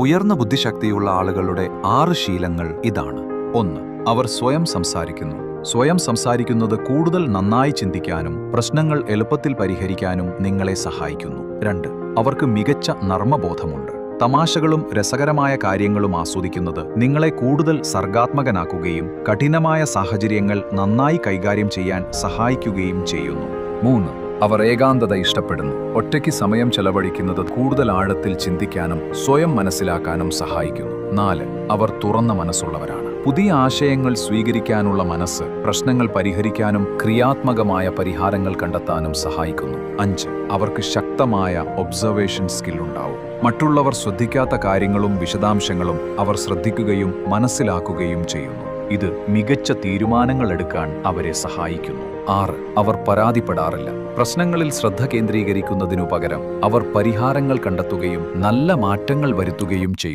ഉയർന്ന ബുദ്ധിശക്തിയുള്ള ആളുകളുടെ 6 ശീലങ്ങൾ ഇതാണ്. 1. അവർ സ്വയം സംസാരിക്കുന്നു. സ്വയം സംസാരിക്കുന്നത് കൂടുതൽ നന്നായി ചിന്തിക്കാനും പ്രശ്നങ്ങൾ എളുപ്പത്തിൽ പരിഹരിക്കാനും നിങ്ങളെ സഹായിക്കുന്നു. 2. അവർക്ക് മികച്ച നർമ്മബോധമുണ്ട്. തമാശകളും രസകരമായ കാര്യങ്ങളും ആസ്വദിക്കുന്നത് നിങ്ങളെ കൂടുതൽ സർഗാത്മകനാക്കുകയും കഠിനമായ സാഹചര്യങ്ങൾ നന്നായി കൈകാര്യം ചെയ്യാൻ സഹായിക്കുകയും ചെയ്യുന്നു. 3. അവർ ഏകാന്തത ഇഷ്ടപ്പെടുന്നു. ഒറ്റയ്ക്ക് സമയം ചെലവഴിക്കുന്നത് കൂടുതൽ ആഴത്തിൽ ചിന്തിക്കാനും സ്വയം മനസ്സിലാക്കാനും സഹായിക്കുന്നു. 4. അവർ തുറന്ന മനസ്സുള്ളവരാണ്. പുതിയ ആശയങ്ങൾ സ്വീകരിക്കാനുള്ള മനസ്സ് പ്രശ്നങ്ങൾ പരിഹരിക്കാനും ക്രിയാത്മകമായ പരിഹാരങ്ങൾ കണ്ടെത്താനും സഹായിക്കുന്നു. 5. അവർക്ക് ശക്തമായ ഒബ്സർവേഷൻ സ്കിൽ ഉണ്ടാവും. മറ്റുള്ളവർ ശ്രദ്ധിക്കാത്ത കാര്യങ്ങളും വിശദാംശങ്ങളും അവർ ശ്രദ്ധിക്കുകയും മനസ്സിലാക്കുകയും ചെയ്യുന്നു. ഇത് മികച്ച തീരുമാനങ്ങൾ എടുക്കാൻ അവരെ സഹായിക്കുന്നു. 6. അവർ പരാതിപ്പെടാറില്ല. പ്രശ്നങ്ങളിൽ ശ്രദ്ധ കേന്ദ്രീകരിക്കുന്നതിനു പകരം അവർ പരിഹാരങ്ങൾ കണ്ടെത്തുകയും നല്ല മാറ്റങ്ങൾ വരുത്തുകയും ചെയ്യുന്നു.